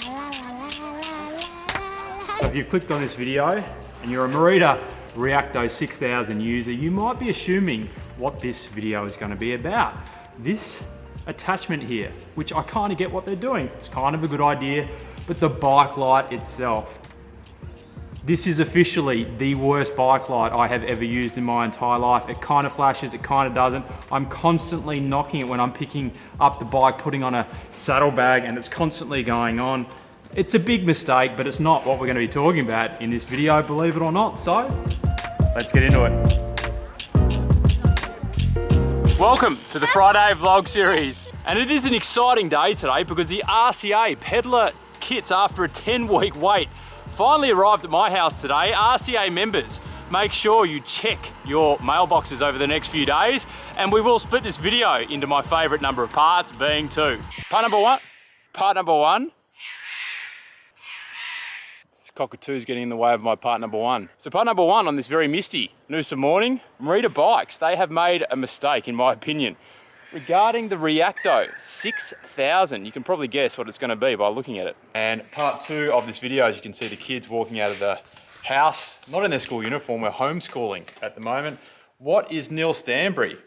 So if you've clicked on this video and you're a Merida Reacto 6000 user, you might be assuming what this video is going to be about. This attachment here, which I kind of get what they're doing. It's kind of a good idea, but the bike light itself. This is officially the worst bike light I have ever used in my entire life. It kind of flashes, it kind of doesn't. I'm constantly knocking it when I'm picking up the bike, putting on a saddlebag, and it's constantly going on. It's a big mistake, but it's not what we're going to be talking about in this video, believe it or not. So, let's get into it. Welcome to the Friday vlog series. And it is an exciting day today because the RCA peddler kits, after a 10-week wait, finally arrived at my house today. RCA members, make sure you check your mailboxes over the next few days, and we will split this video into my favorite number of parts, being 2. Part number one. This cockatoo's getting in the way of my part number 1. So part number 1 on this very misty Noosa morning, Merida Bikes, they have made a mistake, in my opinion, regarding the Reacto 6000. You can probably guess what it's going to be by looking at it. And part 2 of this video, as you can see the kids walking out of the house, not in their school uniform, we're homeschooling at the moment. What is Neil Stanbury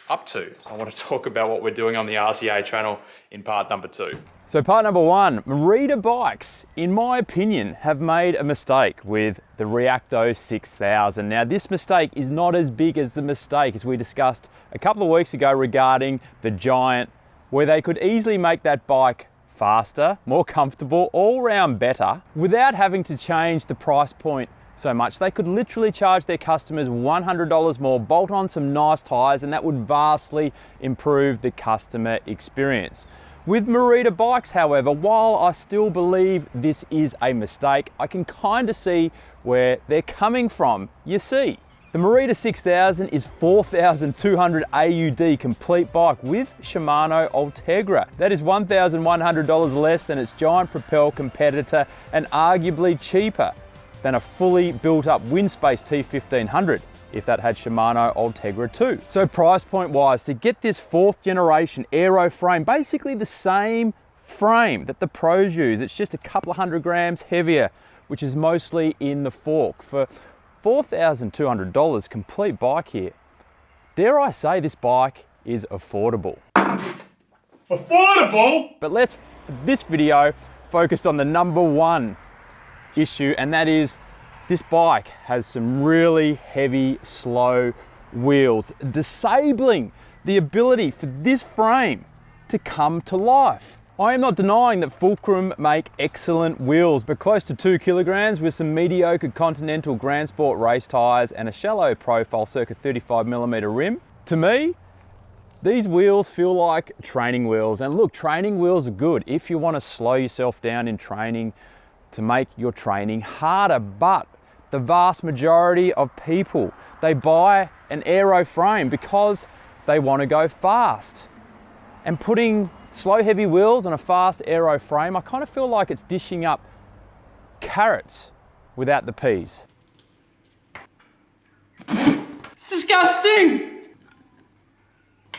up to? I want to talk about what we're doing on the RCA channel in part number 2. So part number 1, Merida Bikes, in my opinion, have made a mistake with the Reacto 6000. Now this mistake is not as big as the mistake as we discussed a couple of weeks ago regarding the Giant, where they could easily make that bike faster, more comfortable, all round better, without having to change the price point so much. They could literally charge their customers $100 more, bolt on some nice tires, and that would vastly improve the customer experience. With Merida Bikes, however, while I still believe this is a mistake, I can kind of see where they're coming from. You see, the Merida 6000 is 4,200 AUD complete bike with Shimano Ultegra. That is $1,100 less than its Giant Propel competitor and arguably cheaper than a fully built up Winspace T1500 if that had Shimano Ultegra too. So price point wise, to get this 4th generation aero frame, basically the same frame that the pros use, it's just a couple of 100 grams heavier, which is mostly in the fork. For $4,200 complete bike here, dare I say this bike is affordable. Affordable? But let's, for this video, focus on the number 1 issue, and that is this bike has some really heavy, slow wheels, disabling the ability for this frame to come to life. I am not denying that Fulcrum make excellent wheels, but close to 2 kilograms with some mediocre Continental Grand Sport race tyres and a shallow profile circa 35mm rim. To me, these wheels feel like training wheels. And look, training wheels are good if you want to slow yourself down in training to make your training harder, but the vast majority of people, they buy an aero frame because they want to go fast. And putting slow heavy wheels on a fast aero frame, I kind of feel like it's dishing up carrots without the peas. It's disgusting!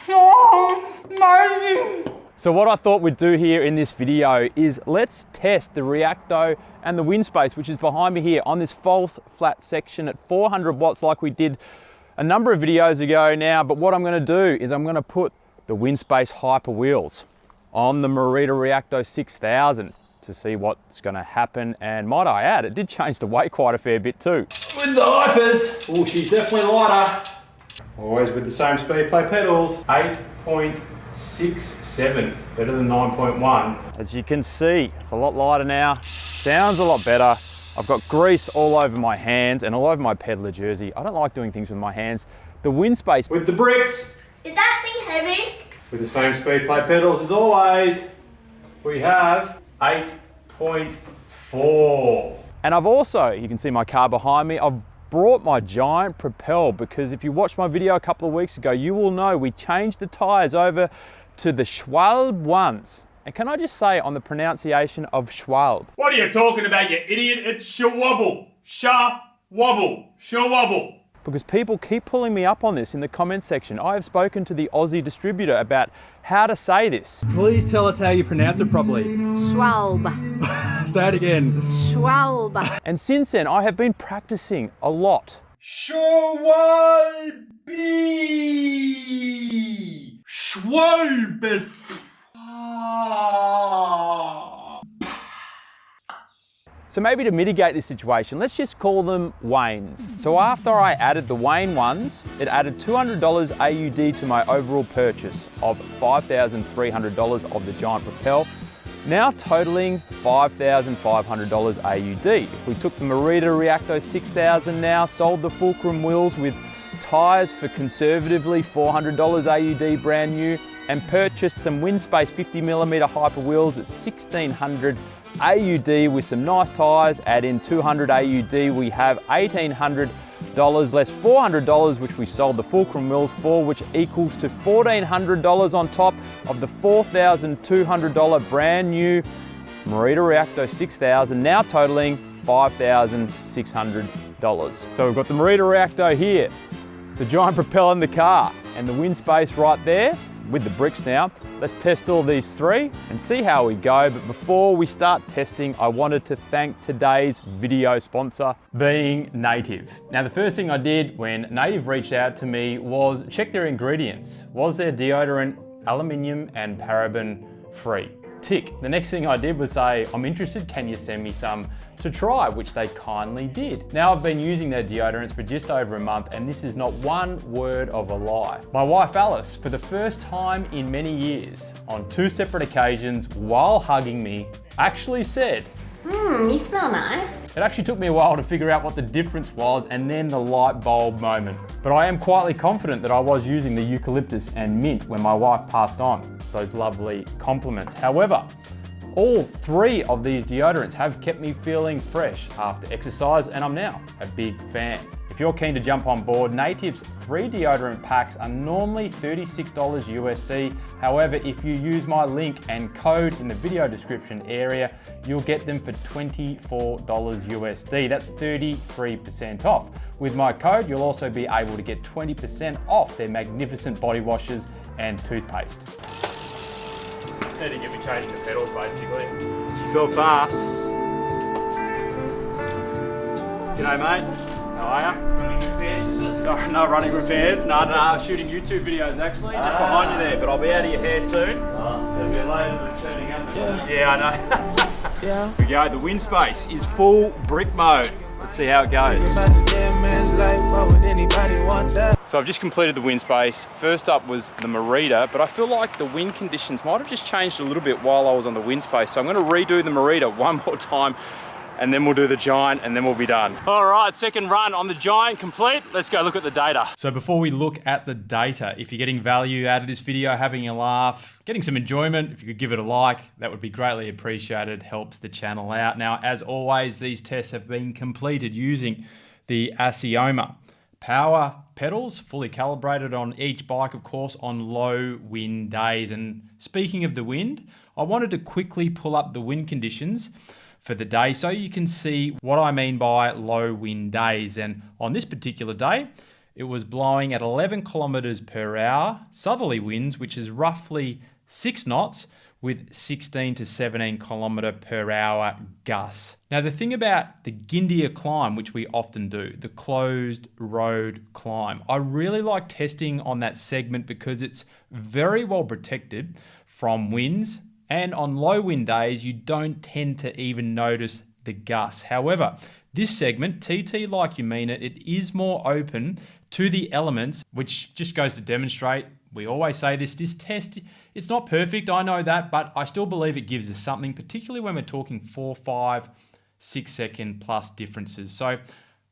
Oh, amazing! So what I thought we'd do here in this video is let's test the Reacto and the Winspace, which is behind me here on this false flat section at 400 watts like we did a number of videos ago now. But what I'm going to do is I'm going to put the Winspace Hyper wheels on the Merida Reacto 6000 to see what's going to happen. And might I add, it did change the weight quite a fair bit too. With the Hypers, oh, she's definitely lighter. Always with the same speed plate pedals. 8.67, better than 9.1. As you can see, it's a lot lighter now. Sounds a lot better. I've got grease all over my hands and all over my peddler jersey. I don't like doing things with my hands. The Winspace with the bricks. Is that thing heavy? With the same speed plate pedals as always, we have 8.4. And I've also, you can see my car behind me, I've brought my Giant Propel because if you watched my video a couple of weeks ago, you will know we changed the tyres over to the Schwalbe ones. And can I just say on the pronunciation of Schwalbe? What are you talking about, you idiot? It's Schwabble. Schwabble. Schwabble. Because people keep pulling me up on this in the comments section. I have spoken to the Aussie distributor about how to say this. Please tell us how you pronounce it properly. Schwalbe. Say it again. Schwalbe. And since then, I have been practicing a lot. Schwalbe. Schwalbe. So maybe to mitigate this situation, let's just call them Waynes. So after I added the Wayne ones, it added $200 AUD to my overall purchase of $5,300 of the giant Propel, now totaling $5,500 AUD. If we took the Merida Reacto 6000 now, sold the fulcrum wheels with tyres for conservatively $400 AUD brand new, and purchased some Winspace 50mm Hyper wheels at $1,600 AUD with some nice tyres, add in $200 AUD, we have $1,800 less $400 which we sold the fulcrum wheels for, which equals to $1,400 on top of the $4,200 brand new Merida Reacto 6000, now totaling $5,600. So we've got the Merida Reacto here, the giant Propel in the car, and the Winspace right there with the bricks now. Let's test all these three and see how we go. But before we start testing, I wanted to thank today's video sponsor, being Native. Now, the first thing I did when Native reached out to me was check their ingredients. Was their deodorant aluminium and paraben free? Tick. The next thing I did was say, I'm interested, can you send me some to try, which they kindly did. Now I've been using their deodorants for just over a month, and this is not one word of a lie. My wife Alice, for the first time in many years, on 2 separate occasions while hugging me, actually said, You smell nice. it actually took me a while to figure out what the difference was, and then the light bulb moment. But I am quietly confident that I was using the eucalyptus and mint when my wife passed on those lovely compliments. However, all 3 of these deodorants have kept me feeling fresh after exercise, and I'm now a big fan. If you're keen to jump on board, Native's 3 deodorant packs are normally $36 USD. However, if you use my link and code in the video description area, you'll get them for $24 USD. That's 33% off. With my code, you'll also be able to get 20% off their magnificent body washes and toothpaste. Need to get me changing the pedals basically. She feel fast. G'day mate, how are ya? Running repairs, is it? Sorry, no running repairs, no, shooting YouTube videos actually, just behind you there, but I'll be out of your hair soon. It'll be later than turning up. Yeah, I know. Here we go, the Winspace is full brick mode. Let's see how it goes. So I've just completed the Winspace. First up was the Merida, but I feel like the wind conditions might have just changed a little bit while I was on the Winspace. So I'm gonna redo the Merida one more time, and then we'll do the Giant, and then we'll be done. All right, second run on the Giant complete. Let's go look at the data. So before we look at the data, if you're getting value out of this video, having a laugh, getting some enjoyment, if you could give it a like, that would be greatly appreciated, helps the channel out. Now, as always, these tests have been completed using the Asioma power pedals, fully calibrated on each bike, of course, on low wind days. And speaking of the wind, I wanted to quickly pull up the wind conditions for the day so you can see what I mean by low wind days. And on this particular day, it was blowing at 11 kilometers per hour, southerly winds, which is roughly 6 knots, with 16 to 17 kilometer per hour gusts. Now, the thing about the Gindia climb, which we often do, the closed road climb, I really like testing on that segment because it's very well protected from winds, and on low wind days, you don't tend to even notice the gusts. However, this segment, TT like you mean it, it is more open to the elements, which just goes to demonstrate, we always say this test, it's not perfect, I know that, but I still believe it gives us something, particularly when we're talking 4, 5, 6 second plus differences. So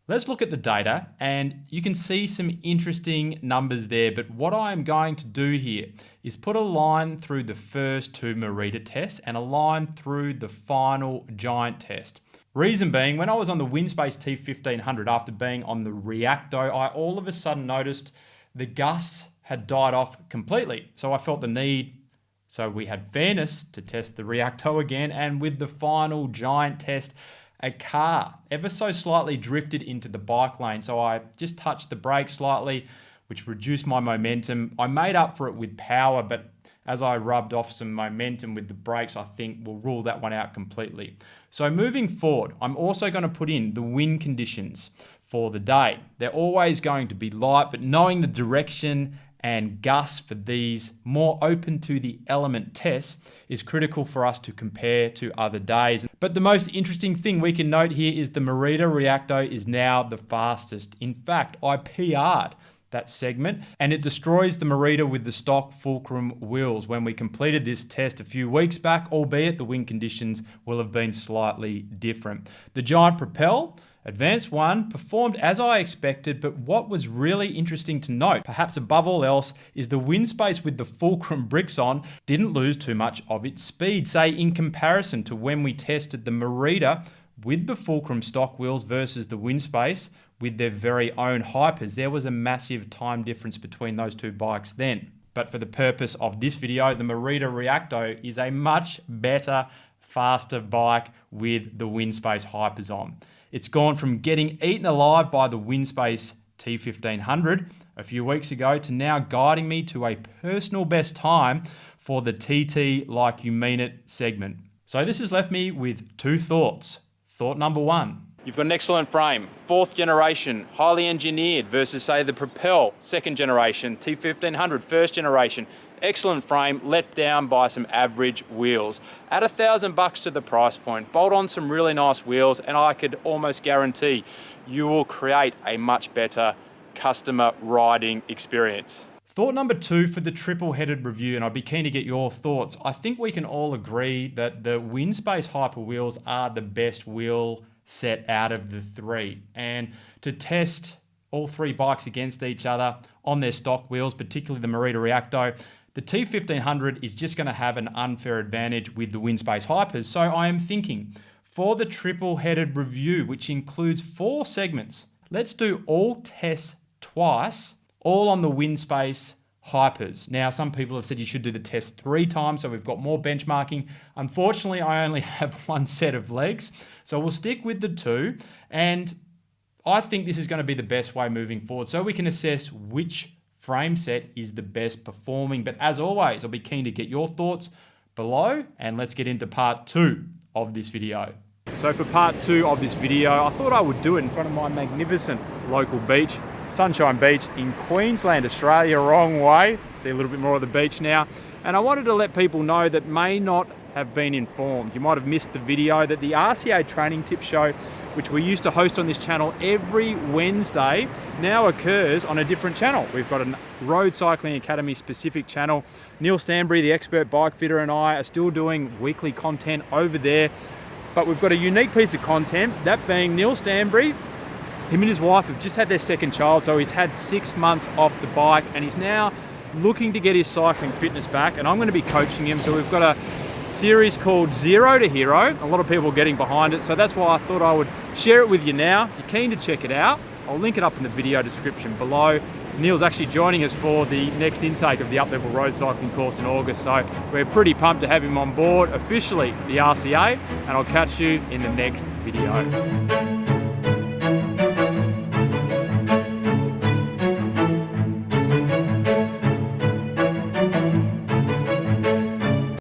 let's look at the data, and you can see some interesting numbers there, but what I'm going to do here is put a line through the first 2 Merida tests and a line through the final Giant test. Reason being, when I was on the Winspace T1500 after being on the Reacto, I all of a sudden noticed the gusts had died off completely. So I felt the need, so we had fairness to test the Reacto again, and with the final Giant test, a car ever so slightly drifted into the bike lane. So I just touched the brake slightly, which reduced my momentum. I made up for it with power, but as I rubbed off some momentum with the brakes, I think will rule that one out completely. So moving forward, I'm also going to put in the wind conditions for the day. They're always going to be light, but knowing the direction and gusts for these more open to the element tests is critical for us to compare to other days. But the most interesting thing we can note here is the Merida Reacto is now the fastest. In fact, I PR'd that segment and it destroys the Merida with the stock fulcrum wheels when we completed this test a few weeks back, albeit the wind conditions will have been slightly different. The giant Propel Advanced 1 performed as I expected, but what was really interesting to note, perhaps above all else, is the Winspace with the fulcrum bricks on didn't lose too much of its speed, say in comparison to when we tested the Merida with the fulcrum stock wheels versus the Winspace with their very own Hypers. There was a massive time difference between those two bikes then. But for the purpose of this video, the Merida Reacto is a much better, faster bike with the Winspace Hypers on. It's gone from getting eaten alive by the Winspace T1500 a few weeks ago to now guiding me to a personal best time for the TT Like You Mean It segment. So this has left me with two thoughts. Thought number one. You've got an excellent frame, 4th generation, highly engineered versus say the Propel 2nd generation, T1500 1st generation. Excellent frame, let down by some average wheels. Add $1,000 to the price point, bolt on some really nice wheels, and I could almost guarantee you will create a much better customer riding experience. Thought number two for the triple-headed review, and I'd be keen to get your thoughts. I think we can all agree that the Winspace Hyper wheels are the best wheel set out of the three. And to test all three bikes against each other on their stock wheels, particularly the Merida Reacto, the T1500 is just going to have an unfair advantage with the Winspace Hypers. So I am thinking for the triple-headed review, which includes 4 segments, let's do all tests twice, all on the Winspace Hypers. Now, some people have said you should do the test 3 times, so we've got more benchmarking. Unfortunately, I only have 1 set of legs, so we'll stick with the 2. And I think this is going to be the best way moving forward, so we can assess which frame set is the best performing. But as always, I'll be keen to get your thoughts below, and let's get into part 2 of this video. So for part 2 of this video, I thought I would do it in front of my magnificent local beach, Sunshine Beach in Queensland, Australia. Wrong way. See a little bit more of the beach now. And I wanted to let people know that may not have been informed. You might have missed the video that the RCA Training Tip Show, which we used to host on this channel every Wednesday, now occurs on a different channel. We've got a Road Cycling Academy specific channel. Neil Stanbury, the expert bike fitter, and I are still doing weekly content over there. But we've got a unique piece of content, that being Neil Stanbury. Him and his wife have just had their 2nd child, so he's had 6 months off the bike and he's now looking to get his cycling fitness back, and I'm going to be coaching him. So we've got a series called Zero to Hero. A lot of people are getting behind it, so that's why I thought I would share it with you now. If you're keen to check it out, I'll link it up in the video description below. Neil's actually joining us for the next intake of the up-level road cycling course in August, so we're pretty pumped to have him on board officially, the RCA, and I'll catch you in the next video.